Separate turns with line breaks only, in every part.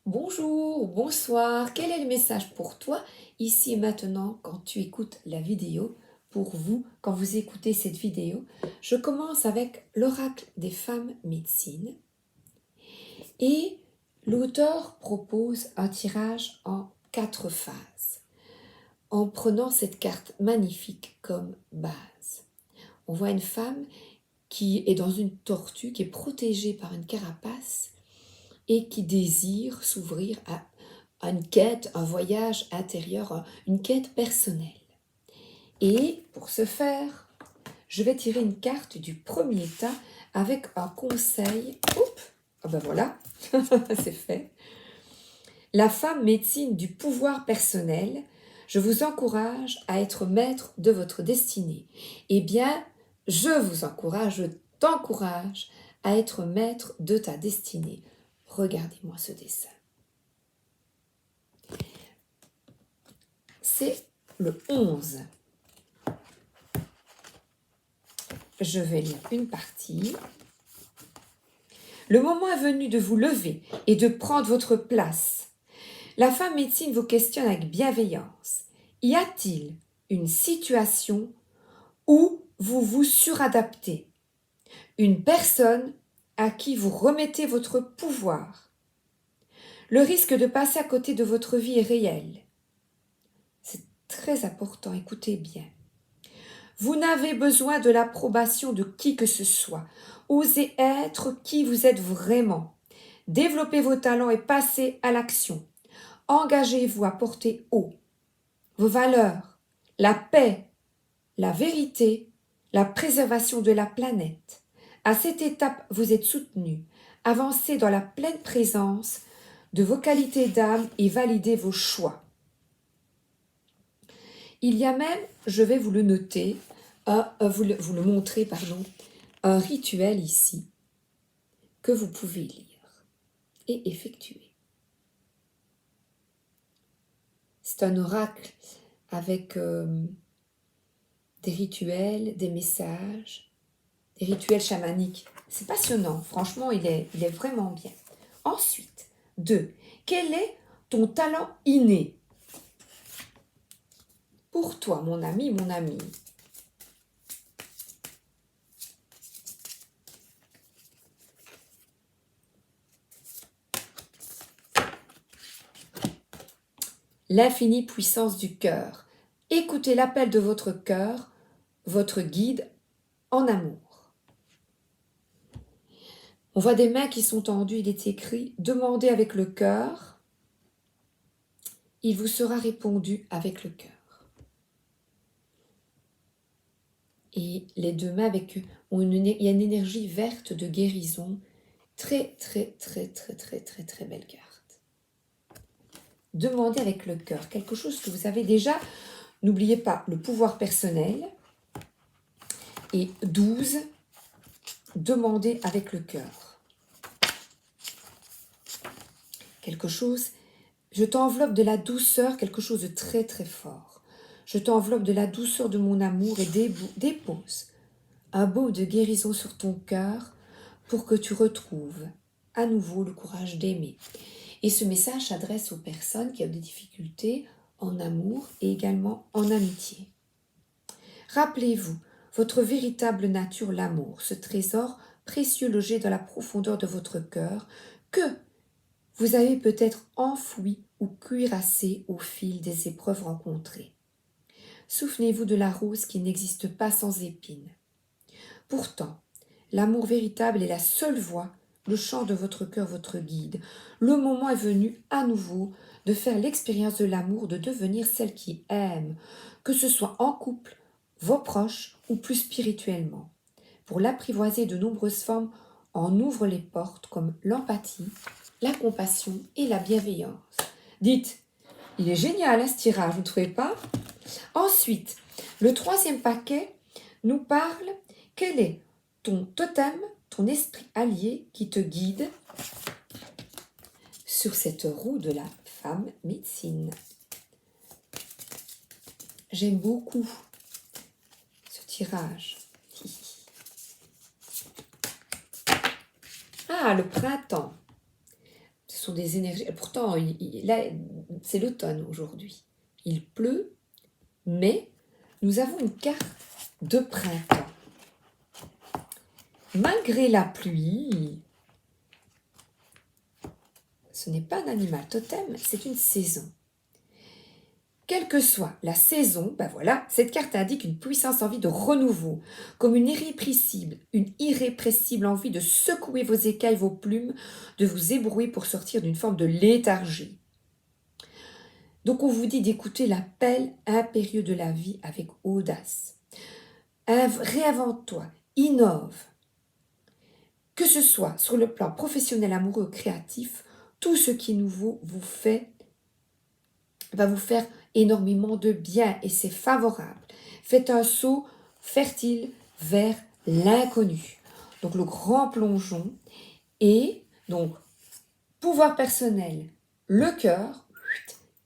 Bonjour, bonsoir, quel est le message pour toi ici et maintenant quand tu écoutes la vidéo? Pour vous, quand vous écoutez cette vidéo, je commence avec l'oracle des femmes médecine et l'auteur propose un tirage en 4 phases en prenant cette carte magnifique comme base. On voit une femme qui est dans une tortue, qui est protégée par une carapace et qui désire s'ouvrir à une quête, un voyage intérieur, une quête personnelle. Et pour ce faire, je vais tirer une carte du premier tas avec un conseil. Oups, ah ben voilà, c'est fait. La femme médecine du pouvoir personnel, je vous encourage à être maître de votre destinée. Eh bien, je vous encourage, je t'encourage à être maître de ta destinée. Regardez-moi ce dessin. C'est le 11. Je vais lire une partie. Le moment est venu de vous lever et de prendre votre place. La femme médecine vous questionne avec bienveillance. Y a-t-il une situation où vous vous suradaptez? Une personne à qui vous remettez votre pouvoir? Le risque de passer à côté de votre vie est réel. C'est très important, écoutez bien. Vous n'avez besoin de l'approbation de qui que ce soit. Osez être qui vous êtes vraiment. Développez vos talents et passez à l'action. Engagez-vous à porter haut vos valeurs, la paix, la vérité, la préservation de la planète. À cette étape, vous êtes soutenu. Avancez dans la pleine présence de vos qualités d'âme et validez vos choix. Il y a même, je vais vous le noter, vous le montrer, un rituel ici que vous pouvez lire et effectuer. C'est un oracle avec des rituels, des messages, des rituels chamaniques. C'est passionnant, franchement, il est vraiment bien. Ensuite, 2. Quel est ton talent inné? Pour toi, mon ami, mon amie. L'infinie puissance du cœur. Écoutez l'appel de votre cœur, votre guide en amour. On voit des mains qui sont tendues, il est écrit « Demandez avec le cœur, il vous sera répondu avec le cœur ». Et les deux mains il y a une énergie verte de guérison, très belle carte. Demandez avec le cœur, quelque chose que vous avez déjà. N'oubliez pas le pouvoir personnel. Et 12, demandez avec le cœur. Quelque chose, je t'enveloppe de la douceur, quelque chose de très fort. Je t'enveloppe de la douceur de mon amour et dépose un baume de guérison sur ton cœur pour que tu retrouves à nouveau le courage d'aimer. Et ce message s'adresse aux personnes qui ont des difficultés en amour et également en amitié. Rappelez-vous, votre véritable nature, l'amour, ce trésor précieux logé dans la profondeur de votre cœur, que vous avez peut-être enfoui ou cuirassé au fil des épreuves rencontrées. Souvenez-vous de la rose qui n'existe pas sans épines. Pourtant, l'amour véritable est la seule voie, le chant de votre cœur, votre guide. Le moment est venu à nouveau de faire l'expérience de l'amour, de devenir celle qui aime, que ce soit en couple, vos proches ou plus spirituellement. Pour l'apprivoiser de nombreuses formes, en ouvre les portes comme l'empathie, la compassion et la bienveillance. Dites, il est génial ce tirage, vous ne trouvez pas? Ensuite, le troisième paquet nous parle, quel est ton totem, ton esprit allié qui te guide sur cette roue de la femme médecine. J'aime beaucoup ce tirage. Ah, le printemps. Ce sont des énergies... Pourtant, là, c'est l'automne aujourd'hui. Il pleut, mais nous avons une carte de printemps. Malgré la pluie, ce n'est pas un animal totem, c'est une saison. Quelle que soit la saison, ben voilà, cette carte indique une puissance envie de renouveau, comme une irrépressible envie de secouer vos écailles, vos plumes, de vous ébrouer pour sortir d'une forme de léthargie. Donc on vous dit d'écouter l'appel impérieux de la vie avec audace. Réinvente-toi, innove. Que ce soit sur le plan professionnel, amoureux, créatif, tout ce qui est nouveau va vous faire énormément de bien et c'est favorable. Faites un saut fertile vers l'inconnu. Donc le grand plongeon et donc pouvoir personnel, le cœur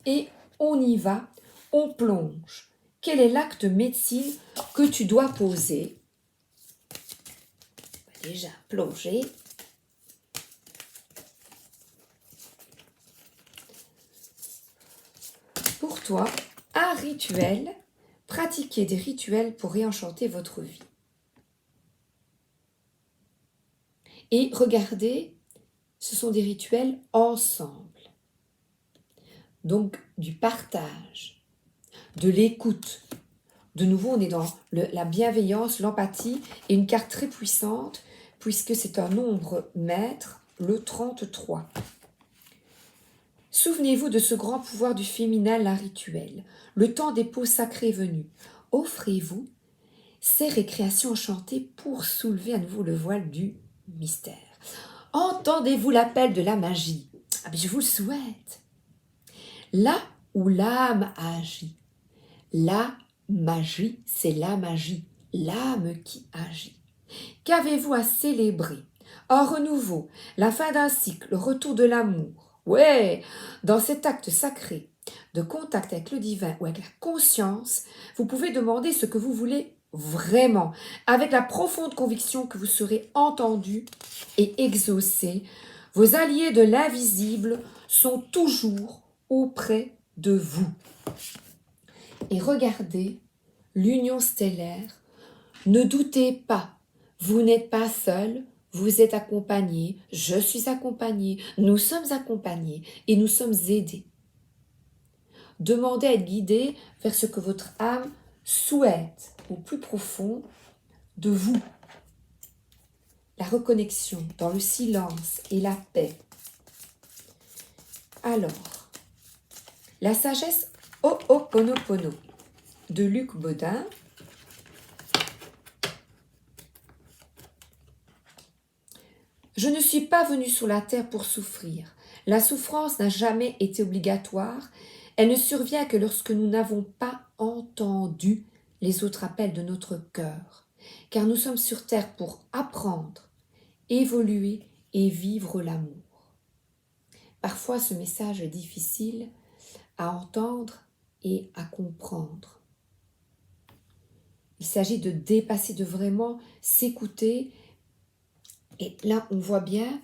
et on y va, on plonge. Quel est l'acte médecine que tu dois poser? Déjà plonger. Pour toi, un rituel, pratiquez des rituels pour réenchanter votre vie. Et regardez, ce sont des rituels ensemble. Donc du partage, de l'écoute. De nouveau, on est dans la bienveillance, l'empathie et une carte très puissante puisque c'est un nombre maître, le 33. Souvenez-vous de ce grand pouvoir du féminin, la rituel. Le temps des pauses sacrées est venu. Offrez-vous ces récréations enchantées pour soulever à nouveau le voile du mystère. Entendez-vous l'appel de la magie? Ah bien, je vous le souhaite. Là où l'âme agit, la magie, c'est la magie, l'âme qui agit. Qu'avez-vous à célébrer? Un renouveau, la fin d'un cycle, le retour de l'amour. Ouais, dans cet acte sacré de contact avec le divin ou avec la conscience, vous pouvez demander ce que vous voulez vraiment, avec la profonde conviction que vous serez entendu et exaucé. Vos alliés de l'invisible sont toujours auprès de vous. Et regardez l'union stellaire. Ne doutez pas, vous n'êtes pas seul, vous êtes accompagné, je suis accompagné, nous sommes accompagnés et nous sommes aidés. Demandez à être guidé vers ce que votre âme souhaite au plus profond de vous. La reconnexion dans le silence et la paix. Alors, la sagesse Ho'oponopono de Luc Baudin. Je ne suis pas venu sur la terre pour souffrir. La souffrance n'a jamais été obligatoire. Elle ne survient que lorsque nous n'avons pas entendu les autres appels de notre cœur. Car nous sommes sur terre pour apprendre, évoluer et vivre l'amour. Parfois, ce message est difficile à entendre et à comprendre. Il s'agit de dépasser, de vraiment s'écouter. Et là, on voit bien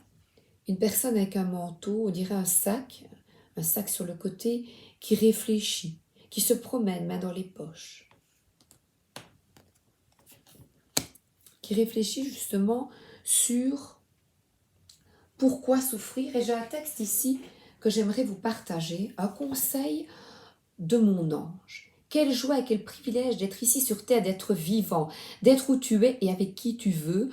une personne avec un manteau, on dirait un sac sur le côté, qui réfléchit, qui se promène, main dans les poches. Qui réfléchit justement sur pourquoi souffrir. Et j'ai un texte ici que j'aimerais vous partager, un conseil de mon ange. Quelle joie et quel privilège d'être ici sur terre, d'être vivant, d'être où tu es et avec qui tu veux,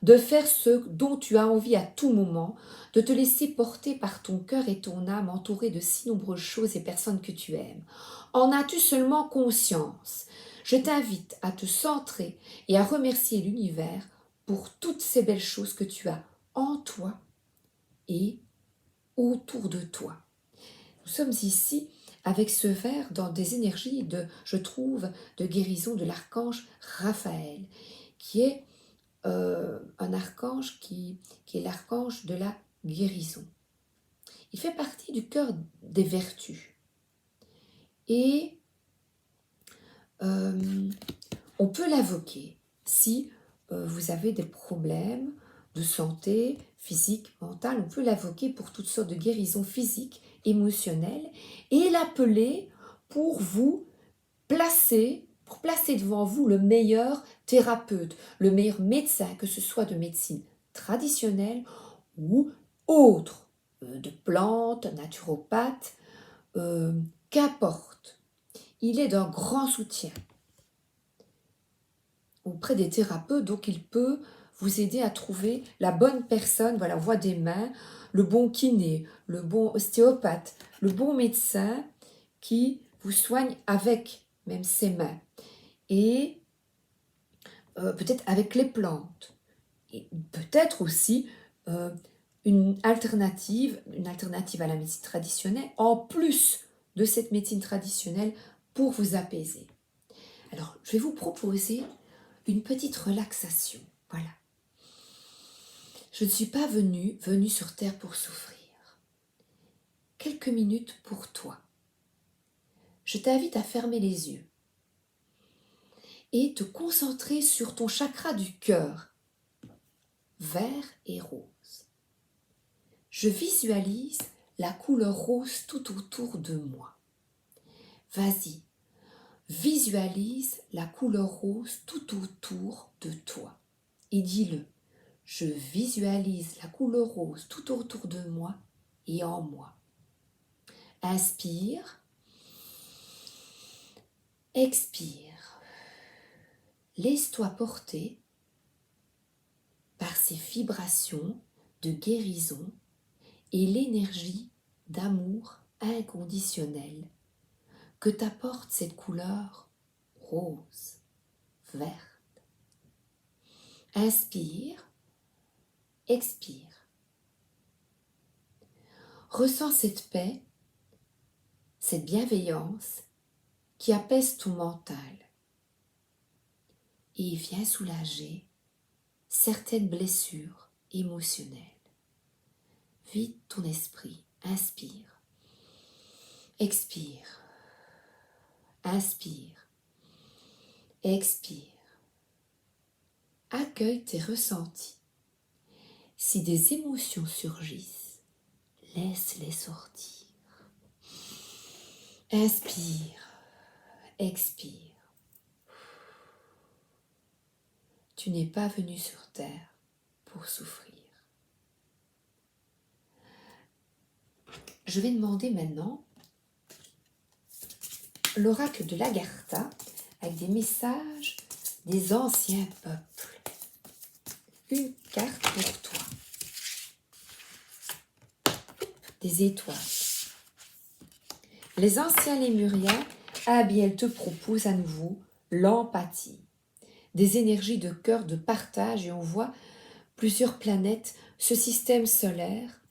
de faire ce dont tu as envie à tout moment, de te laisser porter par ton cœur et ton âme entouré de si nombreuses choses et personnes que tu aimes. En as-tu seulement conscience? Je t'invite à te centrer et à remercier l'univers pour toutes ces belles choses que tu as en toi et autour de toi. Nous sommes ici avec ce verre dans des énergies je trouve, de guérison de l'archange Raphaël, qui est un archange qui est l'archange de la guérison. Il fait partie du cœur des vertus. Et on peut l'invoquer si vous avez des problèmes de santé physique, mentale. On peut l'invoquer pour toutes sortes de guérisons physiques, émotionnelles, et l'appeler pour placer devant vous le meilleur thérapeute, le meilleur médecin, que ce soit de médecine traditionnelle ou autre, de plantes, naturopathe, qu'importe. Il est d'un grand soutien auprès des thérapeutes, donc il peut vous aider à trouver la bonne personne, voilà, on voit des mains, le bon kiné, le bon ostéopathe, le bon médecin qui vous soigne avec même ses mains. Et peut-être avec les plantes. Et peut-être aussi une alternative à la médecine traditionnelle, en plus de cette médecine traditionnelle, pour vous apaiser. Alors, je vais vous proposer une petite relaxation. Voilà. Je ne suis pas venue sur Terre pour souffrir. Quelques minutes pour toi. Je t'invite à fermer les yeux et te concentrer sur ton chakra du cœur, vert et rose. Je visualise la couleur rose tout autour de moi. Vas-y, visualise la couleur rose tout autour de toi. Et dis-le, je visualise la couleur rose tout autour de moi et en moi. Inspire, expire. Laisse-toi porter par ces vibrations de guérison et l'énergie d'amour inconditionnel que t'apporte cette couleur rose, verte. Inspire, expire. Ressens cette paix, cette bienveillance qui apaise ton mental et vient soulager certaines blessures émotionnelles. Vide ton esprit, inspire, expire, inspire, expire. Accueille tes ressentis. Si des émotions surgissent, laisse-les sortir. Inspire, expire. Tu n'es pas venu sur Terre pour souffrir. Je vais demander maintenant l'oracle de l'Agartha avec des messages des anciens peuples. Une carte pour toi. Des étoiles. Les anciens Lémuriens, elles te proposent à nouveau l'empathie. Des énergies de cœur, de partage, et on voit plusieurs planètes, ce système solaire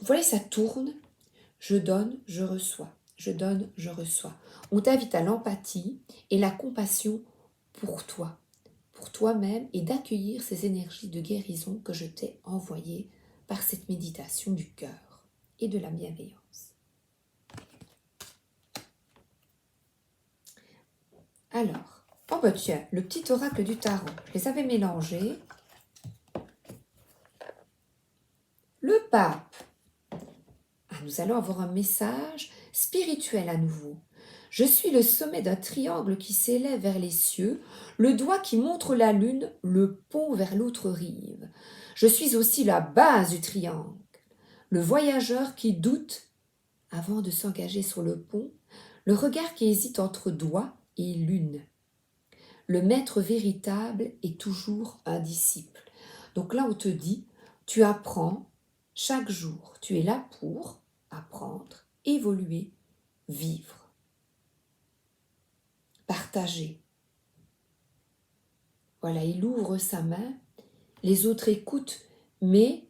voilà, ça tourne, je donne, je reçois, je donne, je reçois. On t'invite à l'empathie et la compassion pour toi, pour toi-même, et d'accueillir ces énergies de guérison que je t'ai envoyées par cette méditation du cœur et de la bienveillance. Alors, oh bah tiens, le petit oracle du tarot, je les avais mélangés. Le pape. Nous allons avoir un message spirituel à nouveau. Je suis le sommet d'un triangle qui s'élève vers les cieux, le doigt qui montre la lune, le pont vers l'autre rive. Je suis aussi la base du triangle, le voyageur qui doute avant de s'engager sur le pont, le regard qui hésite entre doigt et lune. Le maître véritable est toujours un disciple. Donc là, on te dit, tu apprends chaque jour. Tu es là pour apprendre, évoluer, vivre, partager. Voilà, il ouvre sa main, les autres écoutent, mais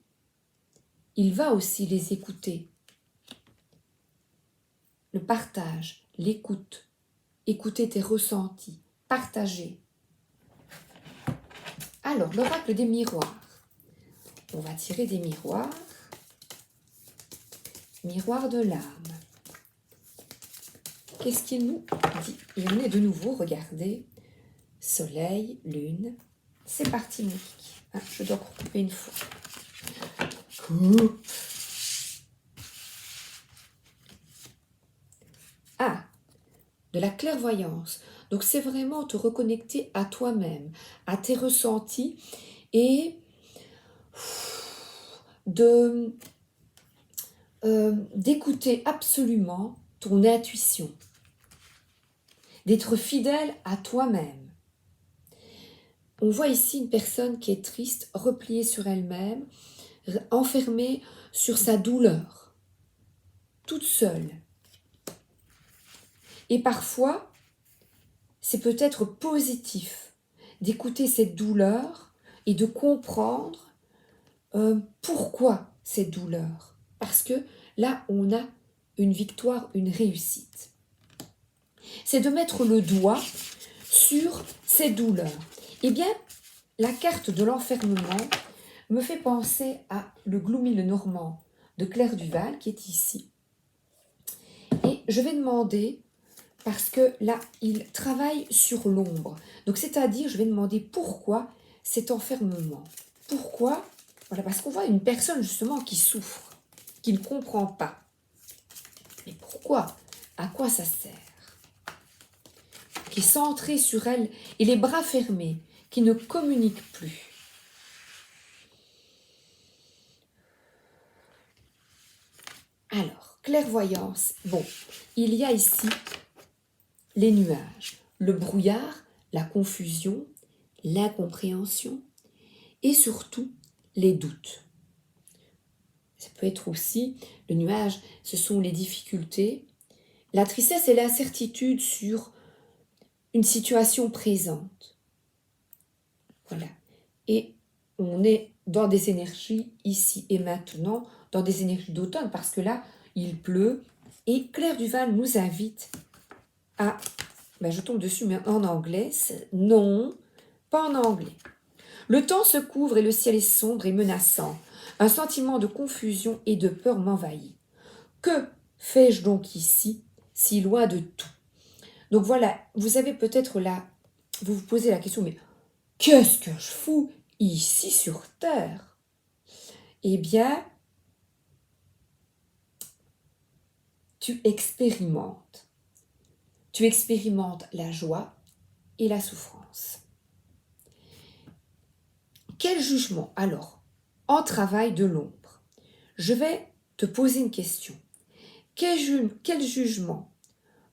il va aussi les écouter. Le partage, l'écoute, écouter tes ressentis, partager. Alors, l'oracle des miroirs. On va tirer des miroirs. Miroir de l'âme. Qu'est-ce qu'il nous dit? Et on est de nouveau, regardez, soleil, lune, C'est parti, mon kiki. Ah, je dois recouper une fois. Coupe. Ah, de la clairvoyance. Donc, c'est vraiment te reconnecter à toi-même, à tes ressentis et d'écouter absolument ton intuition, d'être fidèle à toi-même. On voit ici une personne qui est triste, repliée sur elle-même, enfermée sur sa douleur, toute seule. Et parfois, c'est peut-être positif d'écouter cette douleur et de comprendre pourquoi cette douleur. Parce que là, on a une victoire, une réussite. C'est de mettre le doigt sur ces douleurs. Eh bien, la carte de l'enfermement me fait penser à le Gloomy le Normand de Claire Duval qui est ici. Et je vais demander, parce que là, il travaille sur l'ombre. Donc, c'est-à-dire, je vais demander pourquoi cet enfermement. Pourquoi? Voilà, parce qu'on voit une personne justement qui souffre, qui ne comprend pas. Mais pourquoi? À quoi ça sert? Qui est centrée sur elle et les bras fermés, qui ne communique plus. Alors, clairvoyance. Bon, il y a ici les nuages, le brouillard, la confusion, l'incompréhension et surtout les doutes. Ça peut être aussi, le nuage, ce sont les difficultés, la tristesse et l'incertitude sur une situation présente. Voilà. Et on est dans des énergies ici et maintenant, dans des énergies d'automne, parce que là, il pleut. Et Claire Duval nous invite à... Ben, je tombe dessus, mais en anglais. Non, pas en anglais. Le temps se couvre et le ciel est sombre et menaçant. Un sentiment de confusion et de peur m'envahit. Que fais-je donc ici, si loin de tout? Donc voilà, vous avez peut-être là, vous vous posez la question, mais qu'est-ce que je fous ici sur Terre? Eh bien, tu expérimentes. Tu expérimentes la joie et la souffrance. Quel jugement alors en travail de l'ombre? Je vais te poser une question. Quel jugement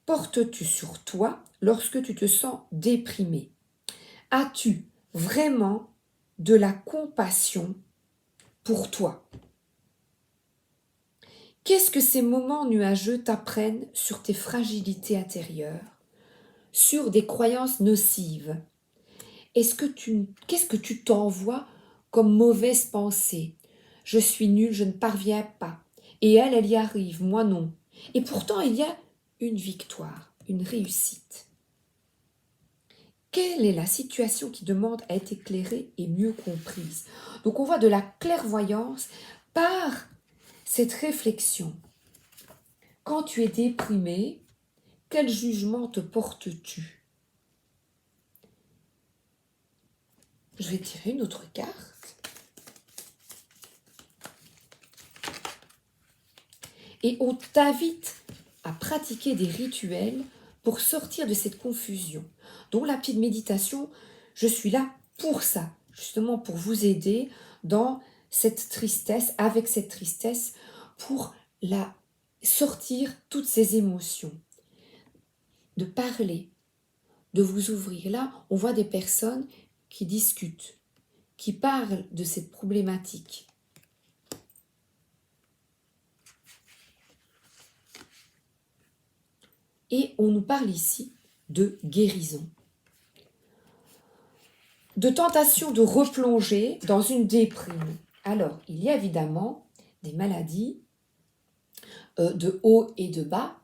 portes-tu sur toi lorsque tu te sens déprimé? As-tu vraiment de la compassion pour toi? Qu'est-ce que ces moments nuageux t'apprennent sur tes fragilités intérieures, sur des croyances nocives? Qu'est-ce que tu t'envoies comme mauvaise pensée? Je suis nulle, je ne parviens pas. Et elle, elle y arrive, moi non. Et pourtant, il y a une victoire, une réussite. Quelle est la situation qui demande à être éclairée et mieux comprise? Donc on voit de la clairvoyance par cette réflexion. Quand tu es déprimé, quel jugement te portes-tu? Je vais tirer une autre carte. Et on t'invite à pratiquer des rituels pour sortir de cette confusion. Donc la petite méditation, je suis là pour ça, justement pour vous aider dans cette tristesse, avec cette tristesse, pour la sortir toutes ces émotions. De parler, de vous ouvrir. Là, on voit des personnes qui discutent, qui parlent de cette problématique. Et on nous parle ici de guérison, de tentation de replonger dans une déprime. Alors, il y a évidemment des maladies de haut et de bas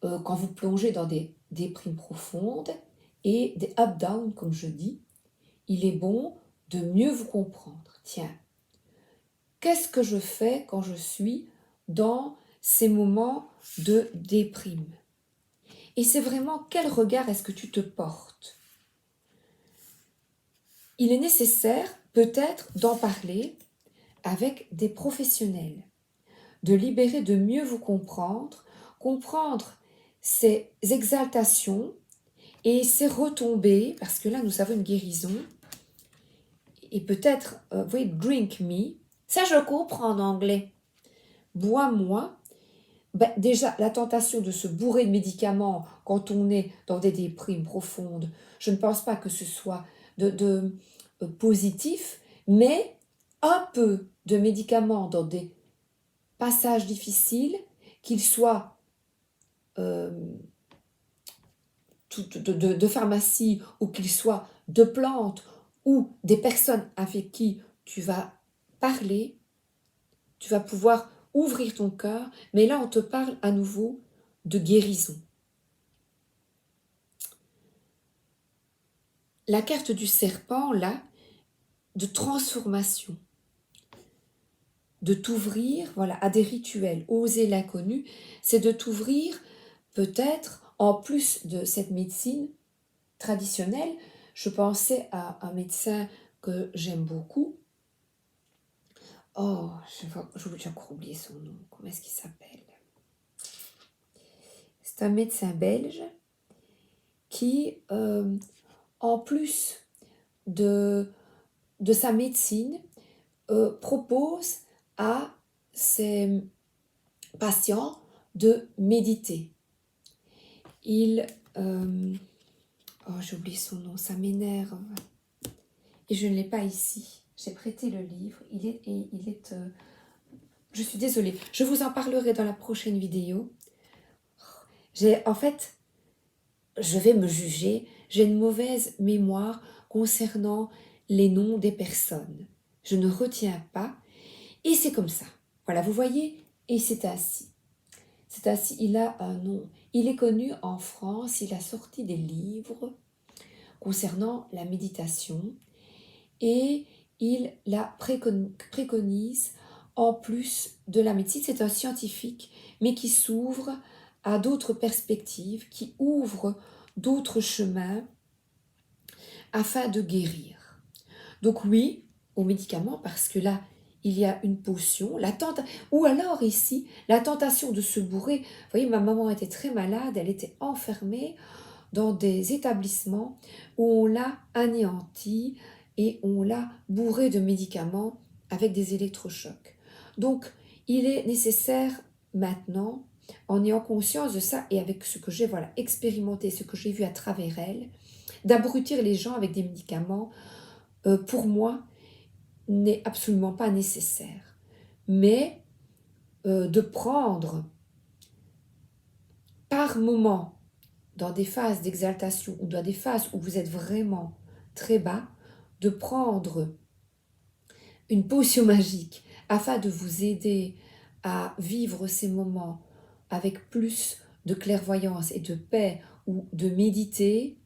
quand vous plongez dans des déprimes profondes et des up-down, comme je dis. Il est bon de mieux vous comprendre. Tiens, qu'est-ce que je fais quand je suis dans ces moments de déprime? Et c'est vraiment quel regard est-ce que tu te portes? il est nécessaire peut-être d'en parler avec des professionnels, de libérer, de mieux vous comprendre, comprendre ces exaltations et ces retombées, parce que là nous avons une guérison, et peut-être, vous voyez, drink me, ça je comprends en anglais, bois-moi. Ben, déjà, la tentation de se bourrer de médicaments quand on est dans des déprimes profondes, je ne pense pas que ce soit positif, mais un peu de médicaments dans des passages difficiles, qu'ils soient euh, de pharmacie ou qu'ils soient de plantes ou des personnes avec qui tu vas parler, tu vas pouvoir ouvrir ton cœur, mais là on te parle à nouveau de guérison. La carte du serpent, là, de transformation, de t'ouvrir, voilà, à des rituels, oser l'inconnu, c'est de t'ouvrir peut-être, en plus de cette médecine traditionnelle, je pensais à un médecin que j'aime beaucoup. Oh, j'ai encore oublié son nom, comment est-ce qu'il s'appelle? C'est un médecin belge qui, en plus de sa médecine, propose à ses patients de méditer. Il... oh, j'ai oublié son nom, ça m'énerve. Et je ne l'ai pas ici. J'ai prêté le livre. Je suis désolée. Je vous en parlerai dans la prochaine vidéo. En fait, je vais me juger. J'ai une mauvaise mémoire concernant les noms des personnes. Je ne retiens pas. Et c'est comme ça. Voilà, vous voyez, et c'est ainsi. C'est ainsi, il a un nom. Il est connu en France, il a sorti des livres concernant la méditation et il la préconise en plus de la médecine. C'est un scientifique, mais qui s'ouvre à d'autres perspectives, qui ouvre d'autres chemins afin de guérir. Donc oui, aux médicaments, parce que là, il y a une potion, ou alors ici, la tentation de se bourrer. Vous voyez, ma maman était très malade, elle était enfermée dans des établissements où on l'a anéantie et on l'a bourrée de médicaments avec des électrochocs. Donc, il est nécessaire maintenant, en ayant conscience de ça et avec ce que j'ai expérimenté, ce que j'ai vu à travers elle, d'abrutir les gens avec des médicaments, pour moi, n'est absolument pas nécessaire. Mais de prendre par moment, dans des phases d'exaltation ou dans des phases où vous êtes vraiment très bas, de prendre une potion magique afin de vous aider à vivre ces moments avec plus de clairvoyance et de paix, ou de méditer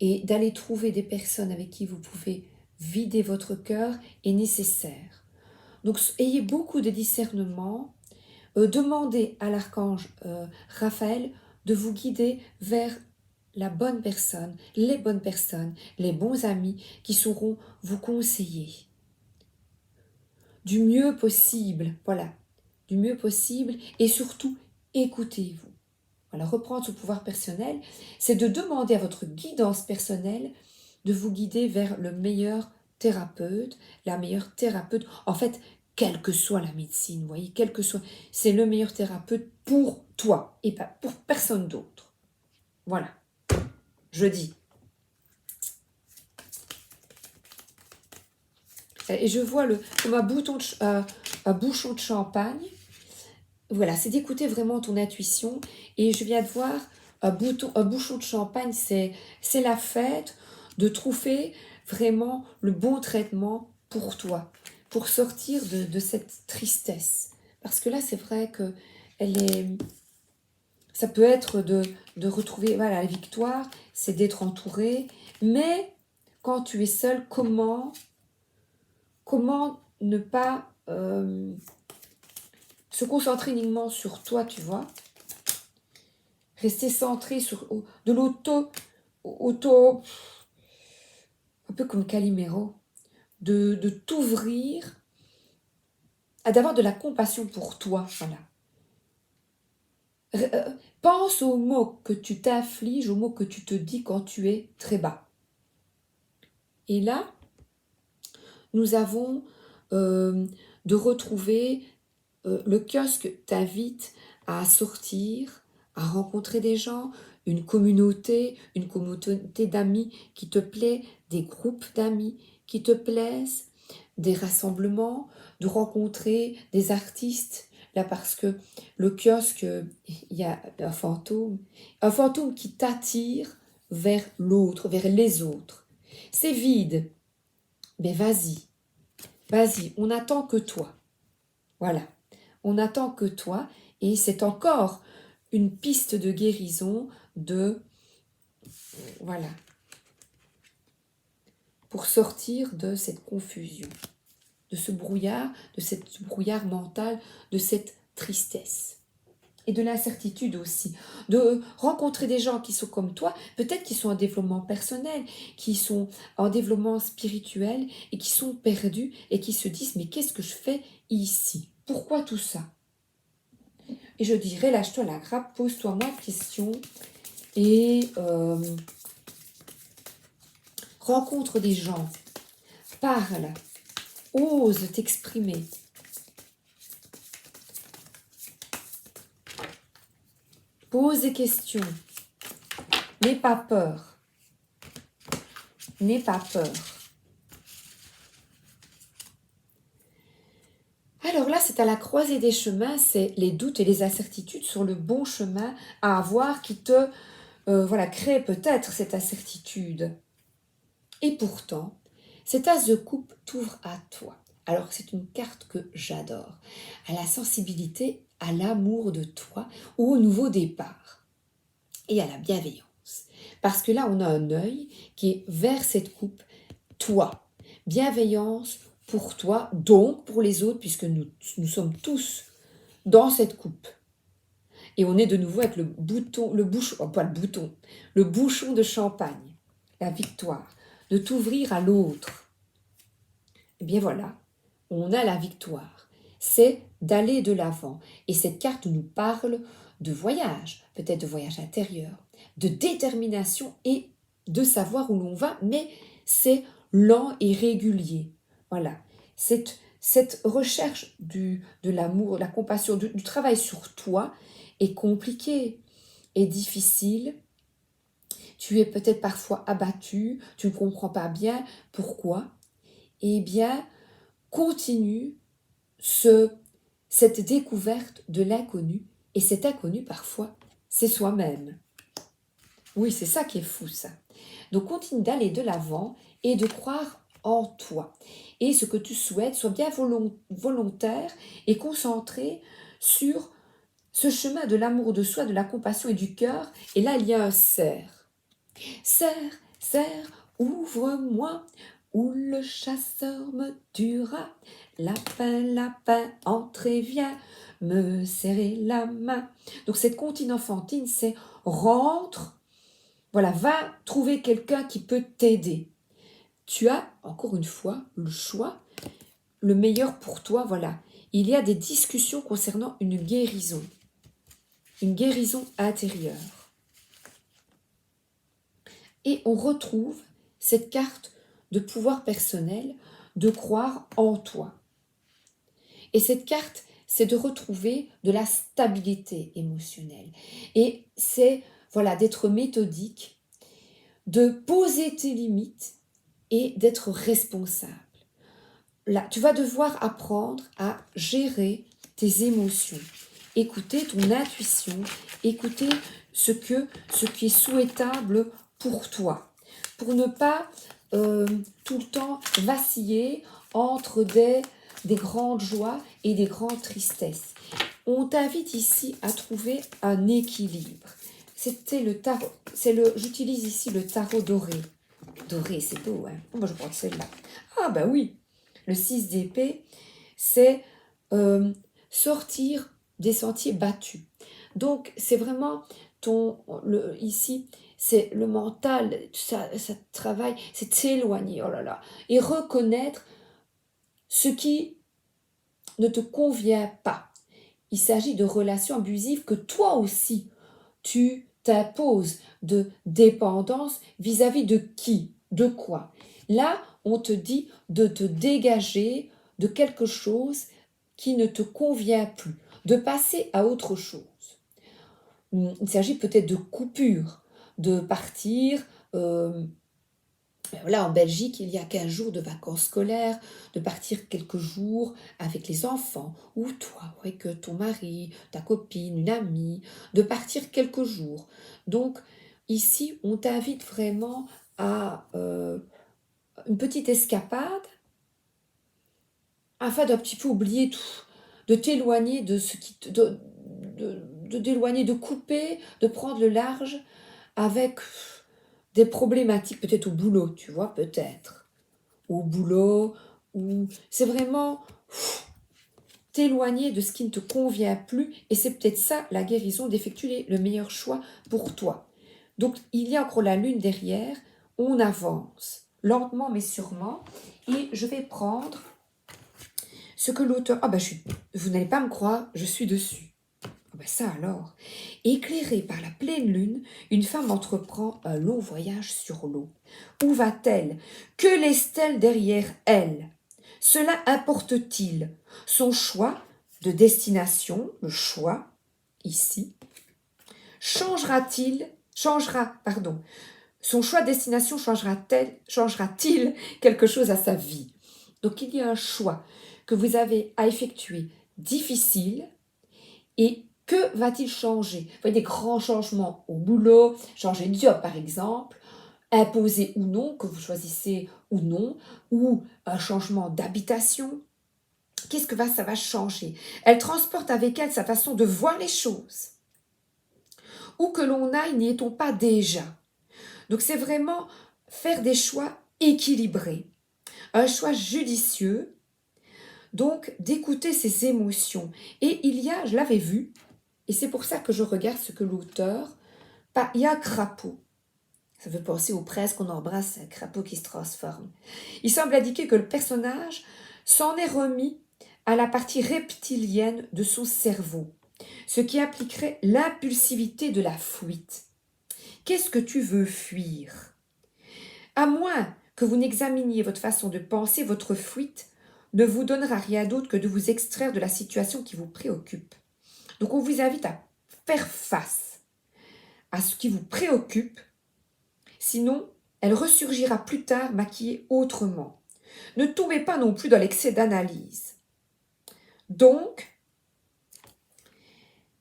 et d'aller trouver des personnes avec qui vous pouvez vider votre cœur est nécessaire. Donc ayez beaucoup de discernement, demandez à l'archange Raphaël de vous guider vers la bonne personne, les bons amis qui sauront vous conseiller du mieux possible, voilà, du mieux possible, et surtout écoutez-vous. Voilà, reprendre ce pouvoir personnel, c'est de demander à votre guidance personnelle de vous guider vers le meilleur thérapeute, la meilleure thérapeute, en fait, quelle que soit la médecine, vous voyez, quel que soit, c'est le meilleur thérapeute pour toi et pas pour personne d'autre. Voilà, je dis. Et je vois comme un bouchon de champagne. Voilà, c'est d'écouter vraiment ton intuition. Et je viens de voir un bouchon de champagne, c'est la fête de trouver vraiment le bon traitement pour toi, pour sortir de cette tristesse. Parce que là, c'est vrai que ça peut être de retrouver la victoire, c'est d'être entouré. Mais quand tu es seul, comment ne pas se concentrer uniquement sur toi, tu vois, rester centré sur de un peu comme Calimero, de t'ouvrir, d'avoir de la compassion pour toi, voilà. Pense aux mots que tu t'affliges, aux mots que tu te dis quand tu es très bas. Et là, nous avons de retrouver le kiosque t'invite à sortir, à rencontrer des gens, une communauté d'amis qui te plaît, des groupes d'amis qui te plaisent, des rassemblements, de rencontrer des artistes. Là, parce que le kiosque, il y a un fantôme qui t'attire vers l'autre, vers les autres. C'est vide, mais vas-y, on n'attend que toi. Voilà, on n'attend que toi, et c'est encore une piste de guérison voilà, pour sortir de cette confusion, de ce brouillard mental, de cette tristesse. Et de l'incertitude aussi, de rencontrer des gens qui sont comme toi, peut-être qui sont en développement personnel, qui sont en développement spirituel et qui sont perdus et qui se disent mais qu'est-ce que je fais ici? Pourquoi tout ça? Et je dirais lâche-toi la grappe, pose-toi moins de questions et rencontre des gens, parle, ose t'exprimer. Pose des questions. N'aie pas peur. N'aie pas peur. Alors là, c'est à la croisée des chemins, c'est les doutes et les incertitudes sur le bon chemin à avoir qui te crée peut-être cette incertitude. Et pourtant, cet as de coupe t'ouvre à toi. Alors c'est une carte que j'adore, à la sensibilité, à l'amour de toi, au nouveau départ et à la bienveillance. Parce que là, on a un œil qui est vers cette coupe, toi. Bienveillance pour toi, donc pour les autres, puisque nous sommes tous dans cette coupe. Et on est de nouveau avec le bouchon de champagne, la victoire, de t'ouvrir à l'autre. Eh bien voilà, on a la victoire. C'est d'aller de l'avant. Et cette carte nous parle de voyage, peut-être de voyage intérieur, de détermination et de savoir où l'on va, mais c'est lent et régulier. Voilà, cette recherche de l'amour, de la compassion, du travail sur toi est compliquée, est difficile. Tu es peut-être parfois abattu, tu ne comprends pas bien pourquoi. Eh bien, continue cette découverte de l'inconnu. Et cet inconnu, parfois, c'est soi-même. Oui, c'est ça qui est fou, ça. Donc, continue d'aller de l'avant et de croire en toi. Et ce que tu souhaites soit bien volontaire et concentré sur ce chemin de l'amour de soi, de la compassion et du cœur. Et là, il y a un cerf. Cerf, cerf, ouvre-moi, où le chasseur me tuera. Lapin, lapin, entrez, viens me serrer la main. Donc cette comptine enfantine, c'est rentre, voilà, va trouver quelqu'un qui peut t'aider. Tu as, encore une fois, le choix, le meilleur pour toi, voilà. Il y a des discussions concernant une guérison intérieure. Et on retrouve cette carte de pouvoir personnel, de croire en toi. Et cette carte, c'est de retrouver de la stabilité émotionnelle. Et c'est d'être méthodique, de poser tes limites et d'être responsable. Là, tu vas devoir apprendre à gérer tes émotions, écouter ton intuition, écouter ce qui est souhaitable pour toi, pour ne pas tout le temps vaciller entre des grandes joies et des grandes tristesses. On t'invite ici à trouver un équilibre. C'était le tarot, j'utilise ici le tarot doré. Doré, c'est beau, hein? Moi, je prends celle-là. Ah, ben oui, le 6 d'épée, c'est sortir des sentiers battus. Donc, c'est vraiment ici, c'est le mental, ça travaille, c'est s'éloigner, oh là là, et reconnaître ce qui ne te convient pas. Il s'agit de relations abusives que toi aussi, tu t'imposes de dépendance vis-à-vis de qui, de quoi. Là, on te dit de te dégager de quelque chose qui ne te convient plus, de passer à autre chose. Il s'agit peut-être de coupure, de partir. Là, en Belgique, il y a 15 jours de vacances scolaires, de partir quelques jours avec les enfants, ou toi, ou avec ton mari, ta copine, une amie, de partir quelques jours. Donc, ici, on t'invite vraiment à une petite escapade, afin d'un petit peu oublier tout, de t'éloigner de ce qui de t'éloigner, de couper, de prendre le large avec des problématiques, peut-être au boulot, tu vois, peut-être. Au boulot, ou c'est vraiment t'éloigner de ce qui ne te convient plus, et c'est peut-être ça la guérison, d'effectuer le meilleur choix pour toi. Donc il y a encore la lune derrière, on avance, lentement mais sûrement, et je vais prendre ce que l'auteur... Ah ben vous n'allez pas me croire, je suis dessus. Ah ben ça alors. Éclairée par la pleine lune, une femme entreprend un long voyage sur l'eau. Où va-t-elle? Que laisse-t-elle derrière elle? Cela importe-t-il? Son choix de destination, le choix, ici, son choix de destination changera-t-il quelque chose à sa vie? Donc il y a un choix que vous avez à effectuer difficile, et que va-t-il changer? Vous voyez, des grands changements au boulot, changer de job par exemple, imposé ou non, que vous choisissez ou non, ou un changement d'habitation. Qu'est-ce que ça va changer? Elle transporte avec elle sa façon de voir les choses. Où que l'on aille, n'y est-on pas déjà? Donc c'est vraiment faire des choix équilibrés, un choix judicieux, donc d'écouter ses émotions. Et il y a, je l'avais vu, et c'est pour ça que je regarde ce que l'auteur... Il y a un crapaud. Ça veut penser au prince qu'on embrasse, un crapaud qui se transforme. Il semble indiquer que le personnage s'en est remis à la partie reptilienne de son cerveau, ce qui impliquerait l'impulsivité de la fuite. Qu'est-ce que tu veux fuir? À moins que vous n'examiniez votre façon de penser, votre fuite ne vous donnera rien d'autre que de vous extraire de la situation qui vous préoccupe. Donc on vous invite à faire face à ce qui vous préoccupe, sinon elle ressurgira plus tard maquillée autrement. Ne tombez pas non plus dans l'excès d'analyse. Donc,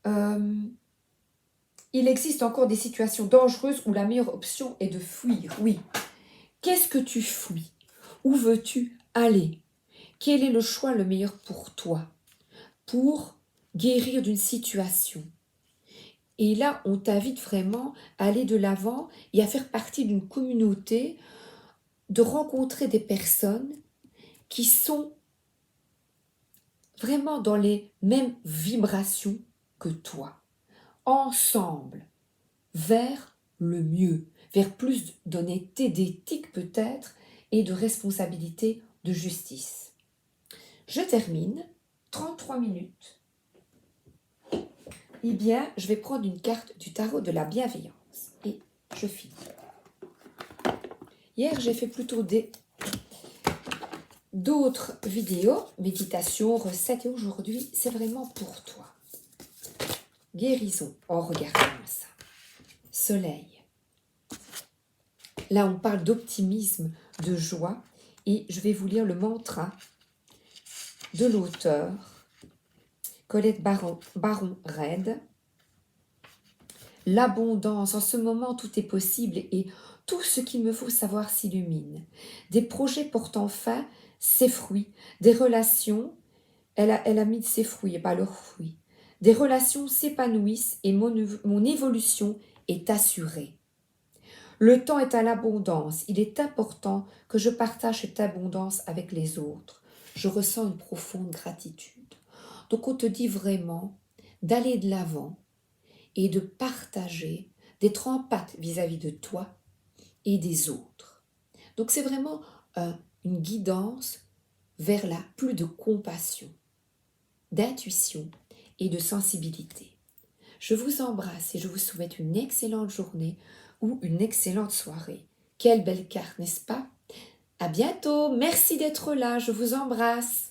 il existe encore des situations dangereuses où la meilleure option est de fuir. Oui. Qu'est-ce que tu fuis? Où veux-tu aller? Quel est le choix le meilleur pour toi, pour guérir d'une situation? Et là, on t'invite vraiment à aller de l'avant et à faire partie d'une communauté, de rencontrer des personnes qui sont vraiment dans les mêmes vibrations que toi. Ensemble, vers le mieux, vers plus d'honnêteté, d'éthique peut-être, et de responsabilité, de justice. Je termine, 33 minutes. Eh bien, je vais prendre une carte du tarot de la bienveillance et je finis. Hier, j'ai fait plutôt d'autres vidéos, méditation, recettes, et aujourd'hui, c'est vraiment pour toi. Guérison. Oh, regardez-moi ça. Soleil. Là, on parle d'optimisme, de joie, et je vais vous lire le mantra de l'auteur, Colette Baron-Reid. L'abondance, en ce moment, tout est possible et tout ce qu'il me faut savoir s'illumine. Des projets portant fin, ses fruits, des relations, elle a mis ses fruits et pas leurs fruits. Des relations s'épanouissent et mon évolution est assurée. Le temps est à l'abondance. Il est important que je partage cette abondance avec les autres. Je ressens une profonde gratitude. Donc on te dit vraiment d'aller de l'avant et de partager d'être empathique vis-à-vis de toi et des autres. Donc c'est vraiment une guidance vers la plus de compassion, d'intuition et de sensibilité. Je vous embrasse et je vous souhaite une excellente journée ou une excellente soirée. Quelle belle carte, n'est-ce pas? À bientôt, merci d'être là, je vous embrasse.